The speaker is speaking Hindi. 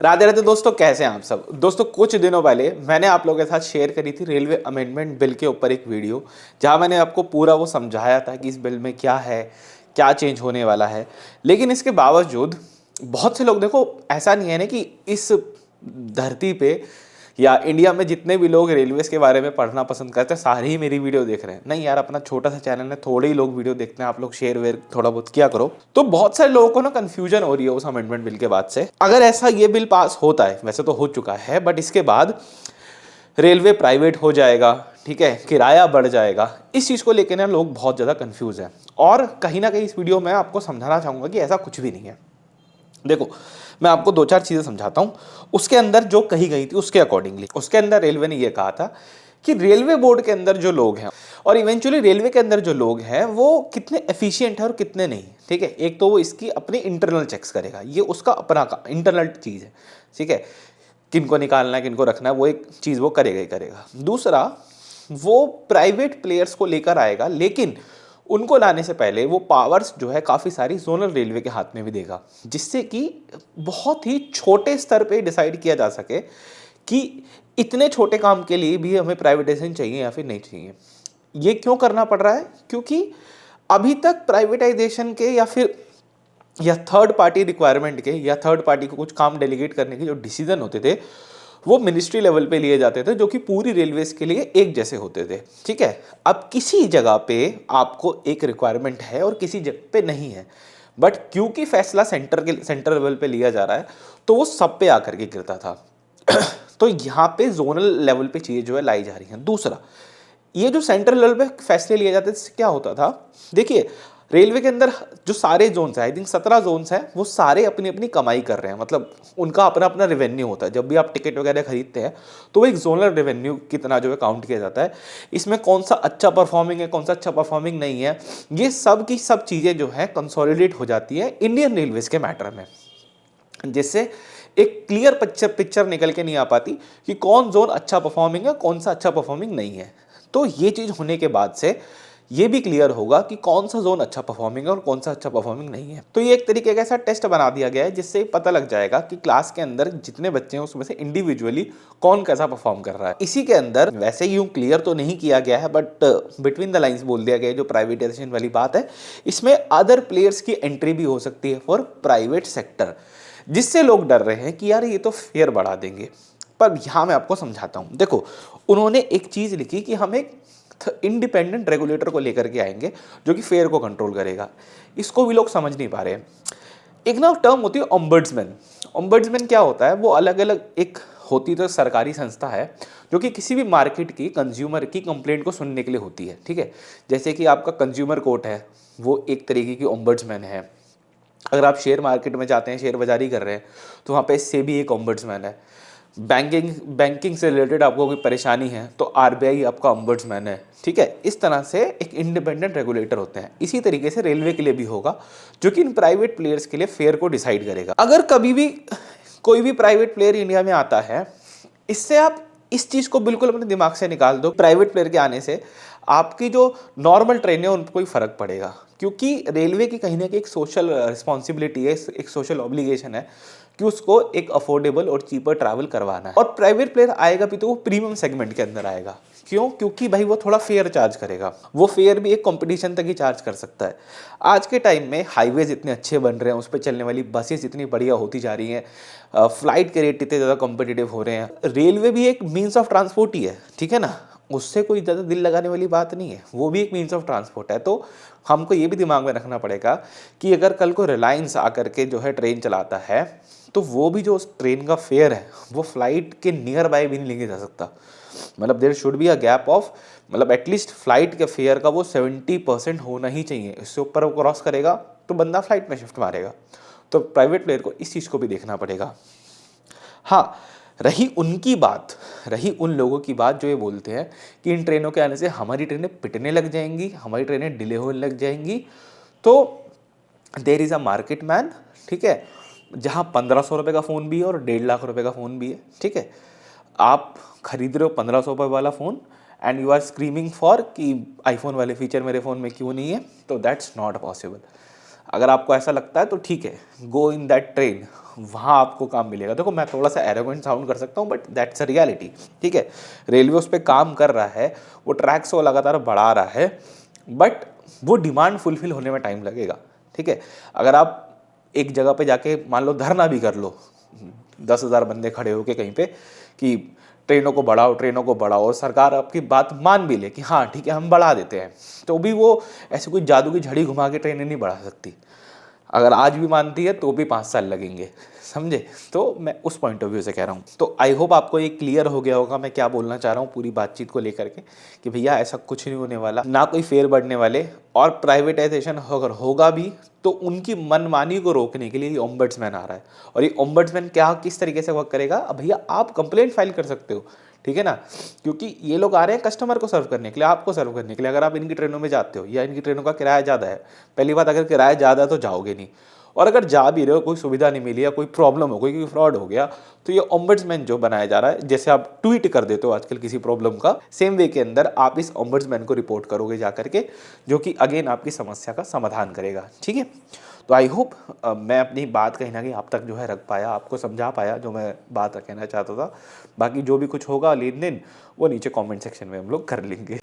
राधे राधे दोस्तों, कैसे हैं आप सब। दोस्तों कुछ दिनों पहले मैंने आप लोगों के साथ शेयर करी थी रेलवे अमेंडमेंट बिल के ऊपर एक वीडियो, जहां मैंने आपको पूरा वो समझाया था कि इस बिल में क्या है, क्या चेंज होने वाला है। लेकिन इसके बावजूद बहुत से लोग, देखो ऐसा नहीं है ना कि इस धरती पे या इंडिया में जितने भी लोग रेलवेज के बारे में पढ़ना पसंद करते हैं सारे ही मेरी वीडियो देख रहे हैं। नहीं यार, अपना छोटा सा चैनल है, थोड़े ही लोग वीडियो देखते हैं, आप लोग शेयर वेयर थोड़ा बहुत किया करो। तो बहुत सारे लोगों को ना कंफ्यूजन हो रही है उस अमेंडमेंट बिल के बाद से। अगर ऐसा ये बिल पास होता है, वैसे तो हो चुका है, बट इसके बाद रेलवे प्राइवेट हो जाएगा, ठीक है, किराया बढ़ जाएगा, इस चीज़ को लेकर ना लोग बहुत ज़्यादा कंफ्यूज हैं। और कहीं ना कहीं इस वीडियो में आपको समझाना चाहूँगा कि ऐसा कुछ भी नहीं है। देखो, मैं आपको दो चार चीज़ें समझाता हूँ। उसके अंदर जो कही गई थी उसके अकॉर्डिंगली, उसके अंदर रेलवे ने यह कहा था कि रेलवे बोर्ड के अंदर जो लोग हैं और इवेंचुअली रेलवे के अंदर जो लोग हैं वो कितने एफिशिएंट है और कितने नहीं। ठीक है, एक तो वो इसकी अपने इंटरनल चेक्स करेगा, ये उसका अपना का इंटरनल चीज़ है। ठीक है, किनको निकालना है किनको रखना है वो एक चीज़ वो करेगा ही करेगा। दूसरा, वो प्राइवेट प्लेयर्स को लेकर आएगा, लेकिन उनको लाने से पहले वो पावर्स जो है काफ़ी सारी जोनल रेलवे के हाथ में भी देगा, जिससे कि बहुत ही छोटे स्तर पे डिसाइड किया जा सके कि इतने छोटे काम के लिए भी हमें प्राइवेटाइजेशन चाहिए या फिर नहीं चाहिए। ये क्यों करना पड़ रहा है? क्योंकि अभी तक प्राइवेटाइजेशन के या थर्ड पार्टी रिक्वायरमेंट के या थर्ड पार्टी को कुछ काम डेलीगेट करने के जो डिसीजन होते थे वो मिनिस्ट्री लेवल पे लिए जाते थे, जो कि पूरी रेलवेज के लिए एक जैसे होते थे। ठीक है, अब किसी जगह पे आपको एक रिक्वायरमेंट है और किसी जगह पे नहीं है, बट क्योंकि फैसला सेंटर लेवल पे लिया जा रहा है तो वो सब पे आकर के गिरता था। तो यहाँ पे जोनल लेवल पे चीज़ें जो है लाई जा रही हैं। दूसरा, ये जो सेंट्रल लेवल पे फैसले लिए जाते थे, इससे क्या होता था? देखिए, रेलवे के अंदर जो सारे जोन्स हैं, आई थिंक 17 जोन्स हैं, वो सारे अपनी अपनी कमाई कर रहे हैं, मतलब उनका अपना अपना रेवेन्यू होता है। जब भी आप टिकट वगैरह खरीदते हैं तो वो एक जोनल रेवेन्यू कितना जो है काउंट किया जाता है। इसमें कौन सा अच्छा परफॉर्मिंग है, कौन सा अच्छा परफॉर्मिंग नहीं है, ये सब की सब चीज़ें जो है कंसोलिडेट हो जाती है इंडियन रेलवेज के मैटर में, जिससे एक क्लियर पिक्चर निकल के नहीं आ पाती कि कौन जोन अच्छा परफॉर्मिंग है, कौन सा अच्छा परफॉर्मिंग नहीं है। तो ये चीज़ होने के बाद से ये भी क्लियर होगा कि कौन सा जोन अच्छा परफॉर्मिंग है और कौन सा अच्छा परफॉर्मिंग नहीं है। तो ये एक तरीके का ऐसा टेस्ट बना दिया गया है जिससे पता लग जाएगा कि क्लास के अंदर जितने बच्चे हैं उसमें से इंडिविजुअली कौन कैसा परफॉर्म कर रहा है। इसी के अंदर वैसे यूं क्लियर तो नहीं किया गया है, बट बिटवीन द लाइंस बोल दिया गया है, जो प्राइवेटाइजेशन वाली बात है, इसमें अदर प्लेयर्स की एंट्री भी हो सकती है फॉर प्राइवेट सेक्टर, जिससे लोग डर रहे हैं कि यार ये तो फेयर बढ़ा देंगे। पर यहाँ मैं आपको समझाता हूँ। देखो, उन्होंने एक चीज़ लिखी कि हम एक इंडिपेंडेंट रेगुलेटर को लेकर के आएंगे जो कि फेयर को कंट्रोल करेगा। इसको भी लोग समझ नहीं पा रहे हैं। एक ना टर्म होती है ओम्बड्समैन। ओम्बड्समैन क्या होता है? वो अलग अलग एक होती तो सरकारी संस्था है जो कि किसी भी मार्केट की कंज्यूमर की कंप्लेंट को सुनने के लिए होती है। ठीक है, जैसे कि आपका कंज्यूमर कोर्ट है, वो एक तरीके की ओम्बड्समैन है। अगर आप शेयर मार्केट में जाते हैं, शेयर बाजारी कर रहे हैं, तो वहाँ पे सेबी एक ओम्बड्समैन है। बैंकिंग से रिलेटेड आपको कोई परेशानी है तो आरबीआई आपका ओम्बड्समैन है। ठीक है, इस तरह से एक इंडिपेंडेंट रेगुलेटर होते हैं। इसी तरीके से रेलवे के लिए भी होगा, जो कि इन प्राइवेट प्लेयर्स के लिए फेयर को डिसाइड करेगा। अगर कभी भी कोई भी प्राइवेट प्लेयर इंडिया में आता है, इससे आप इस चीज़ को बिल्कुल अपने दिमाग से निकाल दो, प्राइवेट प्लेयर के आने से आपकी जो नॉर्मल ट्रेन है उन पर कोई फर्क पड़ेगा। क्योंकि रेलवे की कहीं ना कहीं एक सोशल रिस्पॉन्सिबिलिटी है, एक सोशल ऑब्लिगेशन है कि उसको एक अफोर्डेबल और चीपर ट्रैवल करवाना है। और प्राइवेट प्लेयर आएगा भी तो वो प्रीमियम सेगमेंट के अंदर आएगा। क्यों? क्योंकि भाई वो थोड़ा फेयर चार्ज करेगा। वो फेयर भी एक कंपटीशन तक ही चार्ज कर सकता है। आज के टाइम में हाईवेज इतने अच्छे बन रहे हैं, उस पर चलने वाली बसेस इतनी बढ़िया होती जा रही हैं, फ्लाइट के रेट इतने ज़्यादा कॉम्पिटिटिव हो रहे हैं। रेलवे भी एक मीन्स ऑफ ट्रांसपोर्ट ही है, ठीक है ना, उससे कोई ज़्यादा दिल लगाने वाली बात नहीं है, वो भी एक मीन्स ऑफ ट्रांसपोर्ट है। तो हमको ये भी दिमाग में रखना पड़ेगा कि अगर कल को रिलायंस आकर के जो है ट्रेन चलाता है, तो वो भी जो उस ट्रेन का फेयर है वो फ्लाइट के नियर बाय भी नहीं लेके जा सकता। मतलब there should be a gap of, मतलब एटलीस्ट फ्लाइट के फेयर का वो 70% होना ही चाहिए। इससे ऊपर वो क्रॉस करेगा तो बंदा फ्लाइट में शिफ्ट मारेगा। तो प्राइवेट प्लेयर को इस चीज़ को भी देखना पड़ेगा। हाँ, रही उन लोगों की बात जो ये बोलते हैं कि इन ट्रेनों के आने से हमारी ट्रेनें पिटने लग जाएंगी, हमारी ट्रेनें डिले होने लग जाएंगी। तो there is a market man, ठीक है, जहाँ 1500 रुपये का फ़ोन भी है और 1.5 लाख रुपये का फ़ोन भी है। ठीक है, आप खरीद रहे हो 1500 रुपये वाला phone and you are screaming for कि आईफोन वाले फीचर मेरे फ़ोन में क्यों नहीं है, तो दैट्स नॉट पॉसिबल। अगर आपको ऐसा लगता है तो ठीक है, गो इन दैट ट्रेन, वहाँ आपको काम मिलेगा। देखो मैं थोड़ा सा एरोगेंट साउंड कर सकता हूँ बट दैट्स अ रियलिटी, ठीक है। रेलवे उस पर काम कर रहा है, वो ट्रैक्स को लगातार बढ़ा रहा है, बट वो डिमांड फुलफिल होने में टाइम लगेगा, ठीक है। अगर आप एक जगह पे जाके मान लो धरना भी कर लो, 10,000 बंदे खड़े होके कहीं पे कि ट्रेनों को बढ़ाओ, ट्रेनों को बढ़ाओ, और सरकार आपकी बात मान भी ले कि हाँ ठीक है हम बढ़ा देते हैं, तो भी वो ऐसी कोई जादू की झड़ी घुमा के ट्रेनें नहीं बढ़ा सकती। अगर आज भी मानती है तो भी 5 साल लगेंगे, समझे। तो मैं उस पॉइंट ऑफ व्यू से कह रहा हूँ। तो आई होप आपको ये क्लियर हो गया होगा मैं क्या बोलना चाह रहा हूँ पूरी बातचीत को लेकर के, कि भैया ऐसा कुछ नहीं होने वाला, ना कोई फेर बढ़ने वाले, और प्राइवेटाइजेशन अगर होगा भी तो उनकी मनमानी को रोकने के लिए ये ओम्बड्समैन आ रहा है। और ये ओम्बड्समैन क्या किस तरीके से वर्क करेगा, अब भैया आप कंप्लेंट फाइल कर सकते हो, ठीक है ना, क्योंकि ये लोग आ रहे हैं कस्टमर को सर्व करने के लिए, आपको सर्व करने के लिए। अगर आप इनकी ट्रेनों में जाते हो या इनकी ट्रेनों का किराया ज़्यादा है, पहली बात अगर किराया ज़्यादा है तो जाओगे नहीं, और अगर जा भी रहे हो कोई सुविधा नहीं मिली या कोई प्रॉब्लम हो गई, कोई फ्रॉड हो गया, तो ये ओम्बड्समैन जो बनाया जा रहा है, जैसे आप ट्वीट कर देते हो आजकल किसी प्रॉब्लम का, सेम वे के अंदर आप इस ओम्बड्समैन को रिपोर्ट करोगे जा करके, जो कि अगेन आपकी समस्या का समाधान करेगा, ठीक है। तो आई होप मैं अपनी बात कहीं ना कहीं आप तक जो है रख पाया, आपको समझा पाया जो मैं बात कहना चाहता था। बाकी जो भी कुछ होगा लेन देन वो नीचे कमेंट सेक्शन में हम लोग कर लेंगे।